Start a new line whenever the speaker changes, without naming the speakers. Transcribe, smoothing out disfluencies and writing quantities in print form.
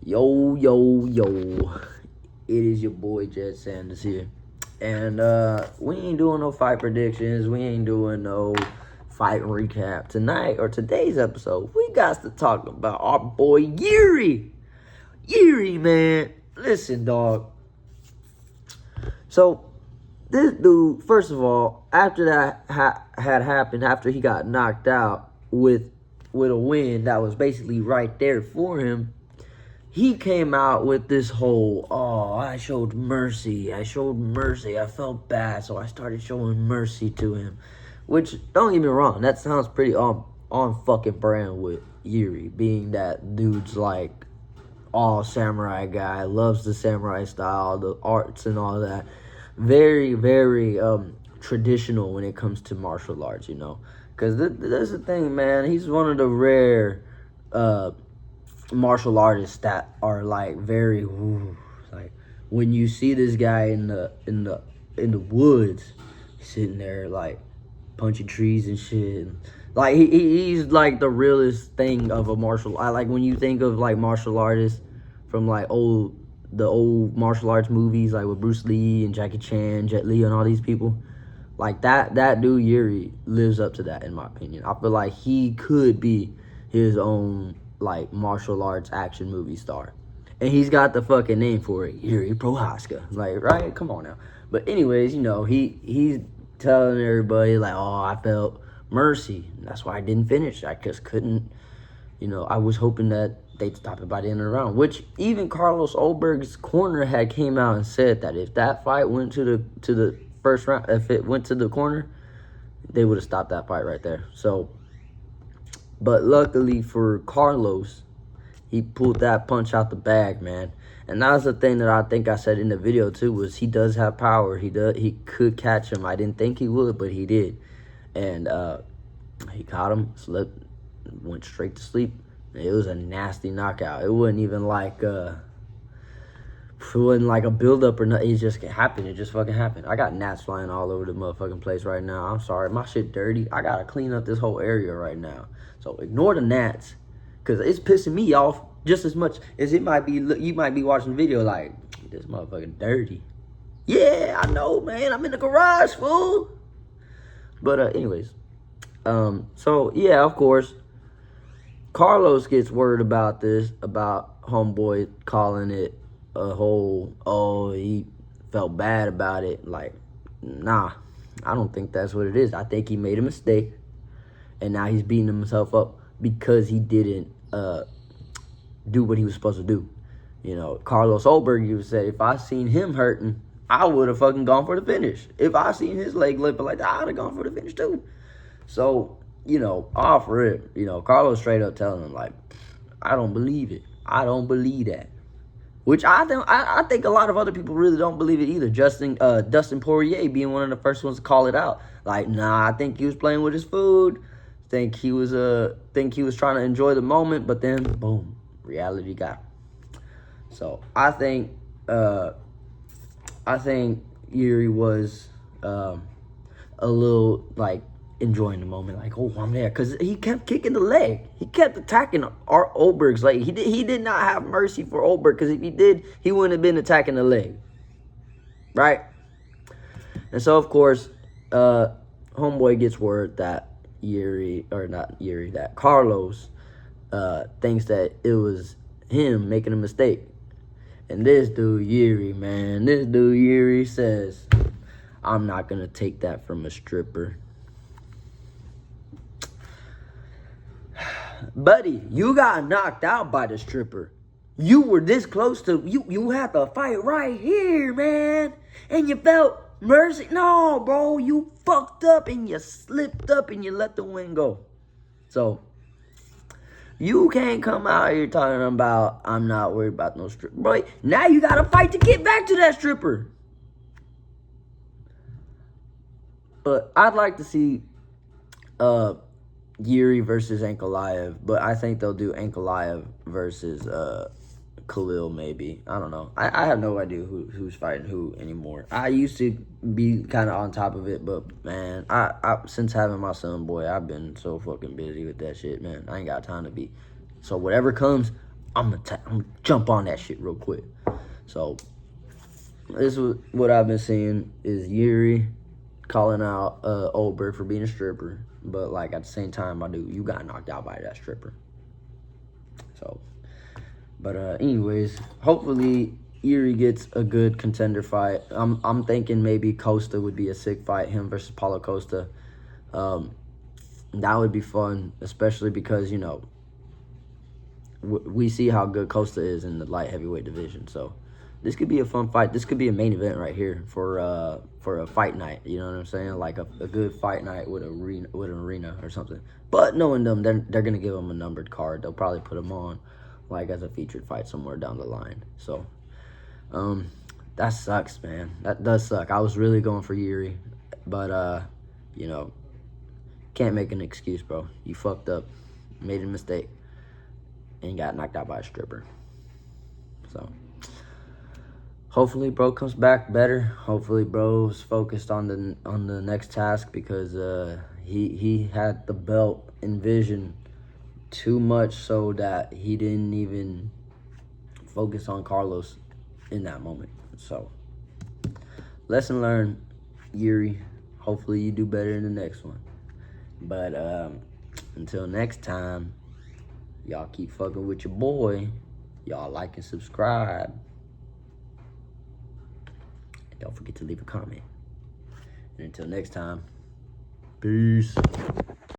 Yo, yo, yo. It is your boy Jet Sanders here. And we ain't doing no fight predictions. We ain't doing no fight recap. Tonight or today's episode, we got to talk about our boy Jiri. Jiri, man. Listen, dog. So, this dude, first of all, after that had happened, after he got knocked out with a win that was basically right there for him, he came out with this whole, I showed mercy. I felt bad, so I started showing mercy to him. Which, don't get me wrong, that sounds pretty on fucking brand with Jiri, being that dude's like all samurai guy, loves the samurai style, the arts and all that. Very, very traditional when it comes to martial arts, you know. Because that's the thing, man. He's one of the rare martial artists that are like very like when you see this guy in the woods sitting there like punching trees and shit, like he's like the realest thing of a martial. I like when you think of like martial artists from like the old martial arts movies, like with Bruce Lee and Jackie Chan, Jet Li, and all these people. Like that dude Jiri lives up to that, in my opinion. I feel like he could be his own like martial arts action movie star, and he's got the fucking name for it, Jiri Prohaska. Like, right? Come on now. But anyways, you know, he's telling everybody like, I felt mercy. That's why I didn't finish. I just couldn't. You know, I was hoping that they'd stop it by the end of the round. Which even Carlos Ulberg's corner had came out and said that if that fight went to the first round, if it went to the corner, they would have stopped that fight right there. So. But luckily for Carlos, he pulled that punch out the bag, man. And that was the thing that I think I said in the video too, was he does have power. He could catch him. I didn't think he would, but he did. And he caught him, slipped, went straight to sleep. It was a nasty knockout. It wasn't even like a build-up or nothing. It just happened. It just fucking happened. I got gnats flying all over the motherfucking place right now. I'm sorry. My shit dirty. I gotta clean up this whole area right now. So ignore the gnats, because it's pissing me off just as much as it might be. You might be watching the video like, this motherfucking dirty. Yeah, I know, man. I'm in the garage, fool. But anyways. So, yeah, of course, Carlos gets word about this, about homeboy calling it a whole, he felt bad about it. Like, nah, I don't think that's what it is. I think he made a mistake, and now he's beating himself up because he didn't do what he was supposed to do. You know, Carlos Ulberg, you said, if I seen him hurting, I would have fucking gone for the finish. If I seen his leg limping like that, I would have gone for the finish too. So, you know, off rip, you know, Carlos straight up telling him, like, I don't believe it. I don't believe that. Which I think a lot of other people really don't believe it either. Dustin Poirier being one of the first ones to call it out. Like, nah, I think he was playing with his food. Think he was trying to enjoy the moment, but then boom, reality got him. So I think Jiri was a little like enjoying the moment, like, I'm there, because he kept kicking the leg. He kept attacking Ulberg's leg. He did not have mercy for Ulberg, because if he did, he wouldn't have been attacking the leg, right? And so of course, homeboy gets word that that Carlos thinks that it was him making a mistake. And this dude Jiri says, I'm not gonna take that from a stripper. Buddy, you got knocked out by the stripper. You were this close to, you had to fight right here, man. And you felt mercy. No, bro, you fucked up and you slipped up and you let the win go. So, you can't come out here talking about, I'm not worried about no stripper. Bro, now you got to fight to get back to that stripper. But I'd like to see Jiri versus Ankalaev, but I think they'll do Ankalaev versus Khalil, maybe. I don't know. I have no idea who's fighting who anymore. I used to be kind of on top of it, but man, I since having my son, boy, I've been so fucking busy with that shit, man. I ain't got time to be. So whatever comes, I'm gonna jump on that shit real quick. So this is what I've been seeing is Jiri calling out Oldberg for being a stripper, but like at the same time, my dude, you got knocked out by that stripper. So, but anyways, hopefully Jiri gets a good contender fight. I'm thinking maybe Costa would be a sick fight, him versus Paulo Costa. That would be fun, especially because you know we see how good Costa is in the light heavyweight division. So this could be a fun fight. This could be a main event right here for a fight night. You know what I'm saying? Like a good fight night with an arena or something. But knowing them, they're gonna give them a numbered card. They'll probably put them on like as a featured fight somewhere down the line. So that sucks, man. That does suck. I was really going for Jiri, but you know, can't make an excuse, bro. You fucked up, made a mistake, and got knocked out by a stripper. So hopefully bro comes back better. Hopefully bro's focused on the next task, because he had the belt envisioned too much so that he didn't even focus on Carlos in that moment. So lesson learned, Jiri. Hopefully you do better in the next one. But until next time, y'all keep fucking with your boy. Y'all like and subscribe. And don't forget to leave a comment. And until next time, peace.